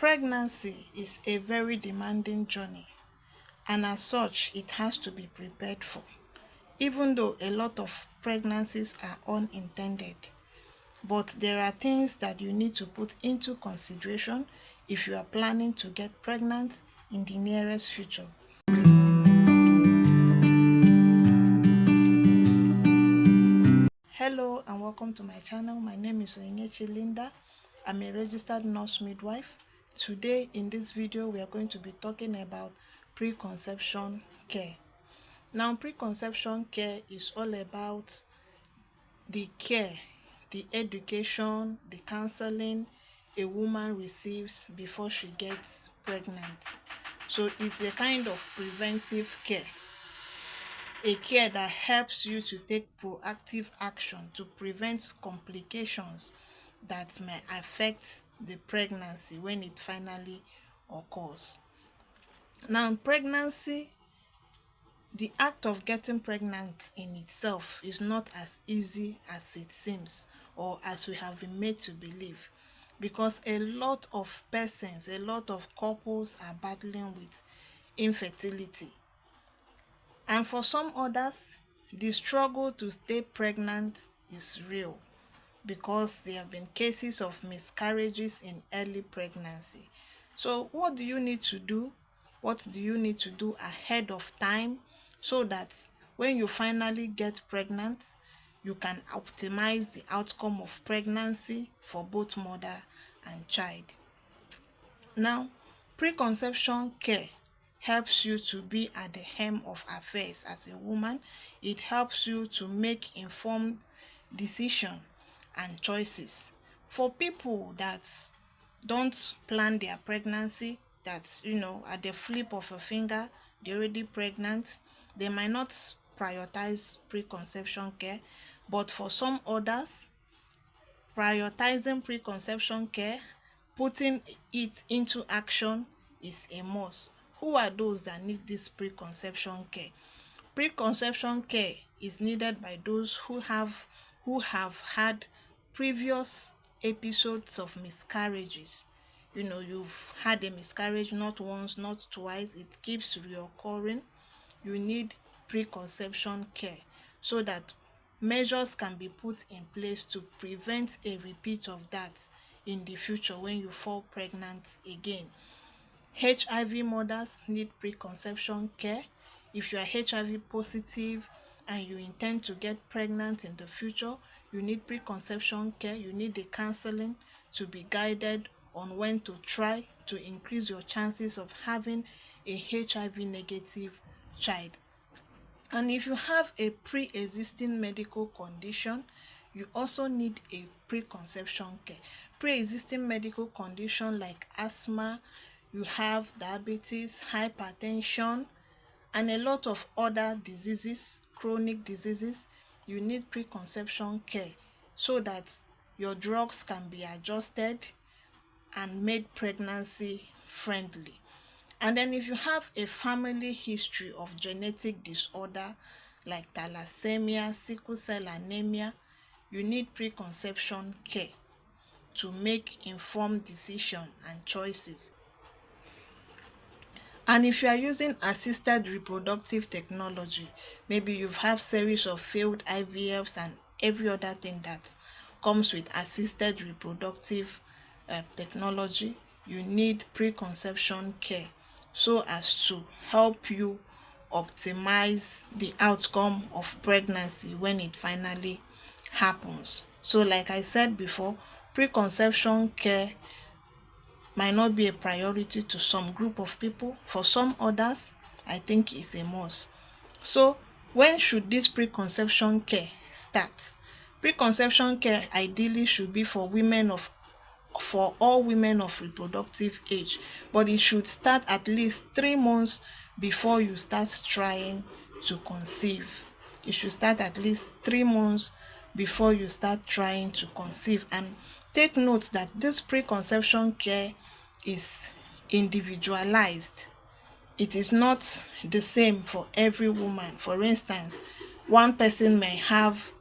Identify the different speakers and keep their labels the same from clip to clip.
Speaker 1: Pregnancy is a very demanding journey, and as such, it has to be prepared for. Even though a lot of pregnancies are unintended, but there are things that you need to put into consideration if you are planning to get pregnant in the nearest future. Hello and welcome to my channel. My name is Onyechi Linda. I'm a registered nurse midwife. Today in this video we are going to be talking about preconception care. Now, preconception care is all about the care, the education, the counseling a woman receives before she gets pregnant. So it's a kind of preventive care, a care that helps you to take proactive action to prevent complications that may affect the pregnancy when it finally occurs. Now, pregnancy, the act of getting pregnant in itself is not as easy as it seems or as we have been made to believe, because a lot of persons, a lot of couples are battling with infertility. And for some others, the struggle to stay pregnant is real because there have been cases of miscarriages in early pregnancy. So, what do you need to do? What do you need to do ahead of time so that when you finally get pregnant, you can optimize the outcome of pregnancy for both mother and child? Now, preconception care helps you to be at the helm of affairs as a woman. It helps you to make informed decision and choices. For people that don't plan their pregnancy, that at the flip of a finger they're already pregnant, they might not prioritize preconception care. But for some others, prioritizing preconception care, putting it into action is a must. Who are those that need this preconception care? Preconception care is needed by those who have had previous episodes of miscarriages. You've had a miscarriage not once, not twice, it keeps reoccurring. You need preconception care so that measures can be put in place to prevent a repeat of that in the future when you fall pregnant again. HIV mothers need preconception care. If you are HIV positive and you intend to get pregnant in the future, you need preconception care. You need the counseling to be guided on when to try to increase your chances of having a HIV negative child. And if you have a pre-existing medical condition, you also need a preconception care. Pre-existing medical condition like asthma, you have diabetes, hypertension, and a lot of other diseases, chronic diseases. You need preconception care so that your drugs can be adjusted and made pregnancy friendly. And then if you have a family history of genetic disorder like thalassemia, sickle cell anemia, you need preconception care to make informed decisions and choices. And if you are using assisted reproductive technology, maybe you've have series of failed IVFs and every other thing that comes with assisted reproductive technology, you need preconception care so as to help you optimize the outcome of pregnancy when it finally happens. So, like I said before, preconception care might not be a priority to some group of people. For some others, I think it's a must. So, when should this preconception care start? Preconception care ideally should be for all women of reproductive age, but it should start at least 3 months before you start trying to conceive. It should start at least 3 months before you start trying to conceive. And take note that this preconception care is individualized. It is not the same for every woman. For instance, one person may have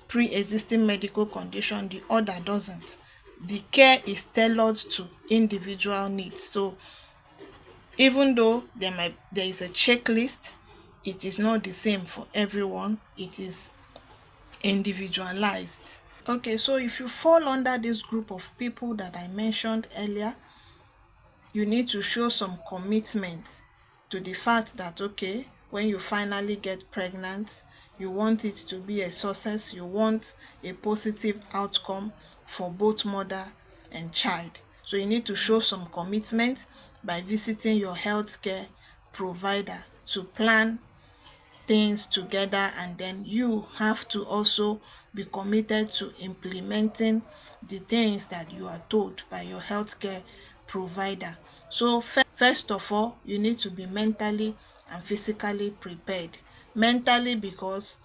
Speaker 1: pre-existing medical condition, the other doesn't. the care is tailored to individual needs. So even though there is a checklist, it is not the same for everyone. It is individualized. Okay, so if you fall under this group of people that I mentioned earlier, you need to show some commitment to the fact that, okay, when you finally get pregnant, you want it to be a success, you want a positive outcome for both mother and child. So you need to show some commitment by visiting your healthcare provider to plan things together, and then you have to also be committed to implementing the things that you are told by your healthcare provider. So first of all, you need to be mentally and physically prepared. Mentally, because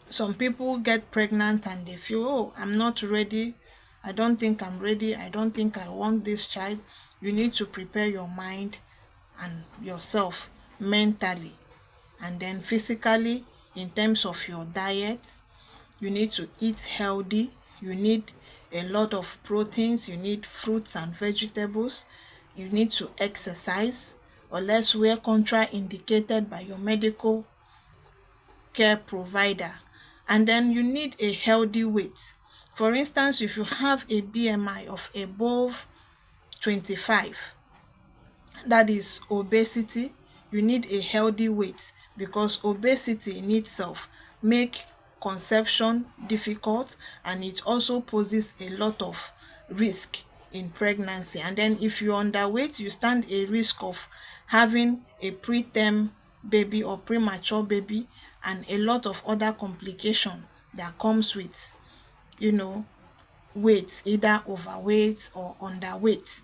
Speaker 1: some people get pregnant and they feel, oh, I'm not ready, I don't think I'm ready, I don't think I want this child. You need to prepare your mind and yourself mentally. And then physically, in terms of your diet, you need to eat healthy. You need a lot of proteins, you need fruits and vegetables, you need to exercise, unless where contraindicated by your medical care provider. And then you need a healthy weight. For instance, if you have a BMI of above 25, that is obesity, you need a healthy weight, because obesity in itself make conception difficult, and it also poses a lot of risk in pregnancy. And then if you're underweight, you stand a risk of having a preterm baby or premature baby, and a lot of other complication that comes with, you know, weight, either overweight or underweight.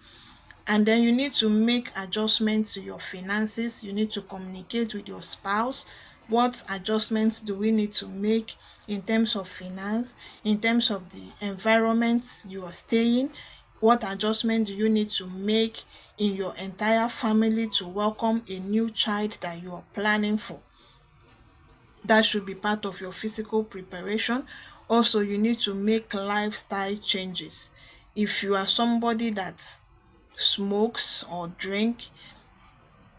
Speaker 1: And then you need to make adjustments to your finances. You need to communicate with your spouse. What adjustments do we need to make in terms of finance, in terms of the environment you are staying? What adjustment do you need to make in your entire family to welcome a new child that you are planning for? That should be part of your physical preparation. Also, you need to make lifestyle changes. If you are somebody that smokes or drink,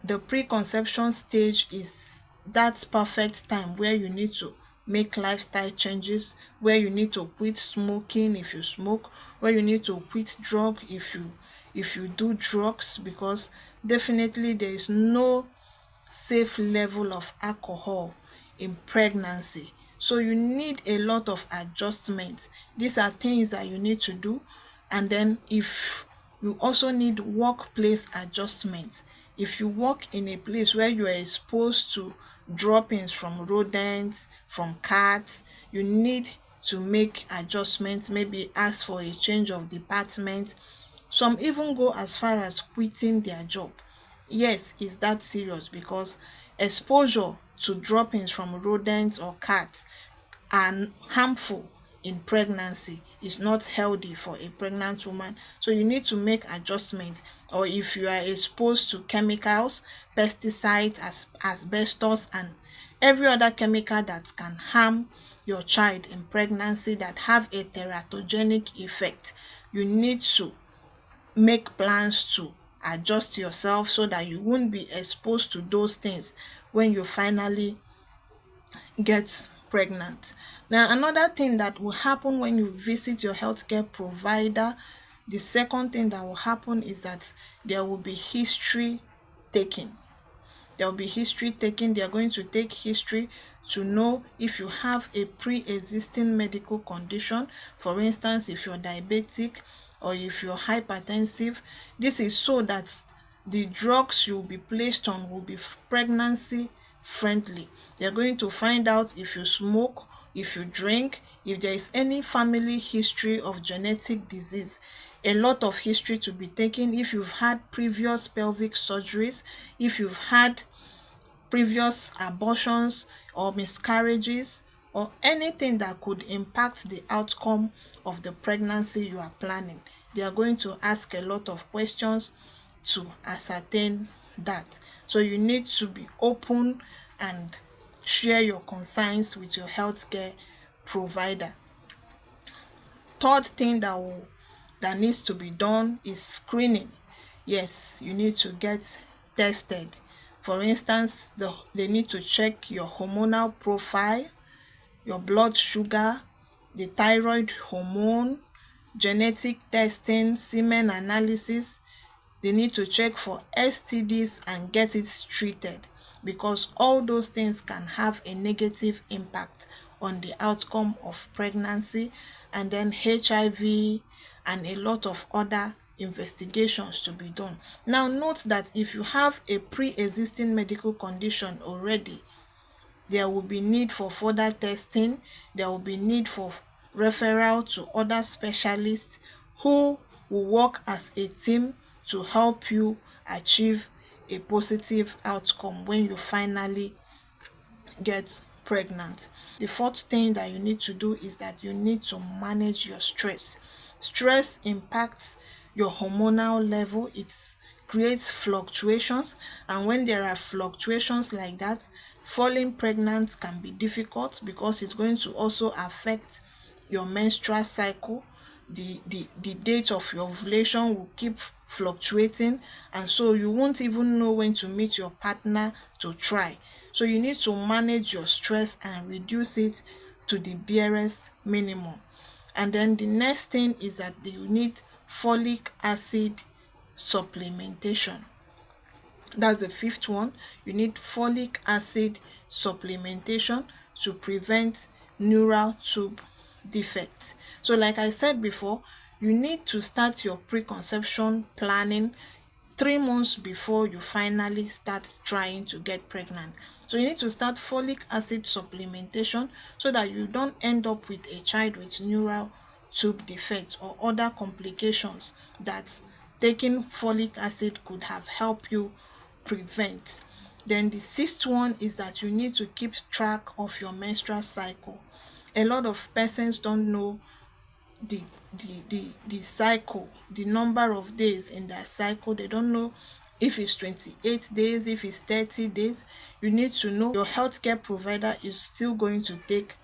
Speaker 1: the preconception stage is that perfect time where you need to make lifestyle changes, where you need to quit smoking if you smoke, where you need to quit drug if you do drugs, because definitely there is no safe level of alcohol in pregnancy. So you need a lot of adjustments. These are things that you need to do. And then if you also need workplace adjustments, if you work in a place where you are exposed to droppings from rodents, from cats, you need to make adjustments, maybe ask for a change of department. Some even go as far as quitting their job. Yes, it's that serious, because exposure to droppings from rodents or cats are harmful in pregnancy. It's not healthy for a pregnant woman. So you need to make adjustments. Or if you are exposed to chemicals, pesticides, asbestos, and every other chemical that can harm your child in pregnancy, that have a teratogenic effect, you need to make plans to adjust yourself so that you won't be exposed to those things when you finally get pregnant. Now, another thing that will happen when you visit your healthcare provider, the second thing that will happen is that there will be history taking. There will be history taken. They are going to take history to know if you have a pre-existing medical condition. For instance, if you're diabetic or if you're hypertensive. This is so that the drugs you'll be placed on will be pregnancy friendly. They're going to find out if you smoke, if you drink, if there is any family history of genetic disease. A lot of history to be taken. If you've had previous pelvic surgeries, if you've had previous abortions or miscarriages, or anything that could impact the outcome of the pregnancy you are planning. They are going to ask a lot of questions to ascertain that. So you need to be open and share your concerns with your healthcare provider. third thing that needs to be done is screening. Yes, you need to get tested. For instance, they need to check your hormonal profile, your blood sugar, the thyroid hormone, genetic testing, semen analysis. They need to check for STDs and get it treated, because all those things can have a negative impact on the outcome of pregnancy, and then HIV and a lot of other investigations to be done. Now note that if you have a pre-existing medical condition already, there will be need for further testing. There will be need for referral to other specialists who will work as a team to help you achieve a positive outcome when you finally get pregnant. The fourth thing that you need to do is that you need to manage your stress. Stress impacts your hormonal level. It creates fluctuations, and when there are fluctuations like that, falling pregnant can be difficult because it's going to also affect your menstrual cycle. The date of your ovulation will keep fluctuating, and so you won't even know when to meet your partner to try. So you need to manage your stress and reduce it to the barest minimum. And then the next thing is that you need folic acid supplementation. That's the fifth one. You need folic acid supplementation to prevent neural tube defects. So like I said before, you need to start your preconception planning 3 months before you finally start trying to get pregnant. So you need to start folic acid supplementation so that you don't end up with a child with neural tube defects or other complications that taking folic acid could have helped you prevent. Then the sixth one is that you need to keep track of your menstrual cycle. A lot of persons don't know the the cycle, the number of days in their cycle. They don't know if it's 28 days, if it's 30 days. You need to know. Your healthcare provider is still going to take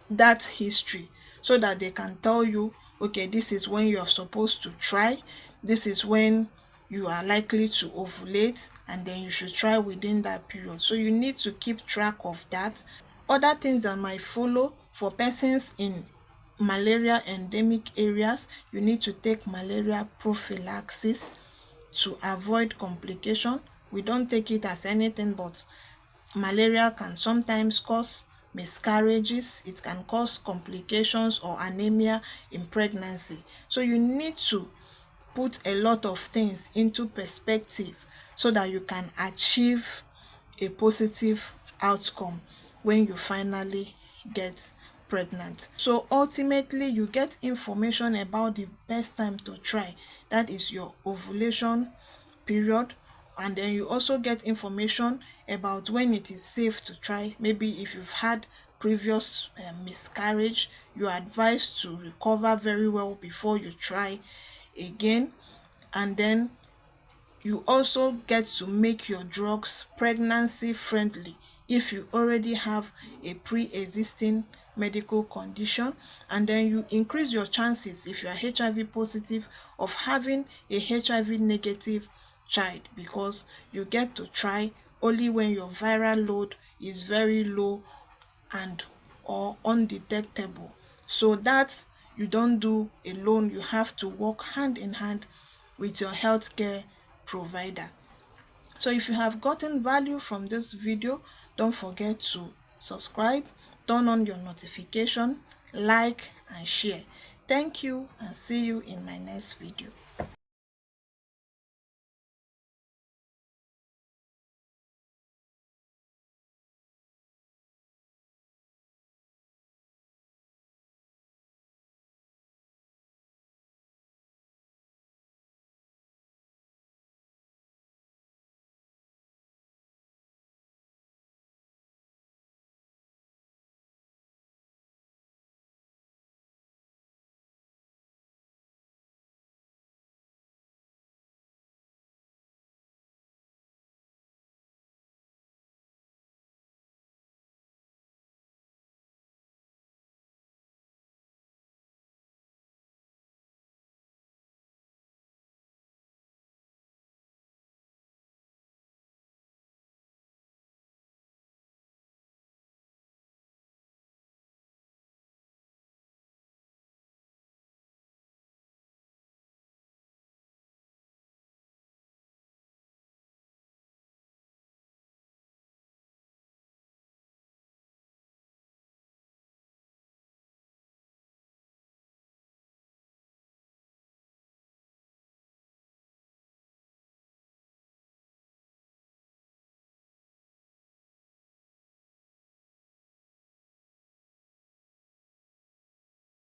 Speaker 1: that history so that they can tell you, okay, this is when you're supposed to try, this is when you are likely to ovulate, and then you should try within that period. So you need to keep track of that. Other things that might follow: for persons in malaria endemic areas, you need to take malaria prophylaxis to avoid complication. We don't take it as anything, but malaria can sometimes cause miscarriages. It can cause complications or anemia in pregnancy. So you need to put a lot of things into perspective so that you can achieve a positive outcome when you finally get pregnant. So ultimately, you get information about the best time to try, that is your ovulation period, and then you also get information about when it is safe to try. Maybe if you've had previous miscarriage, you are advised to recover very well before you try again. And then you also get to make your drugs pregnancy friendly if you already have a pre-existing medical condition, and then you increase your chances, if you are HIV positive, of having a HIV negative child, because you get to try only when your viral load is very low and or undetectable. So that you don't do alone, you have to work hand in hand with your healthcare provider. So if you have gotten value from this video, don't forget to subscribe, turn on your notification, like and share. Thank you, and see you in my next video.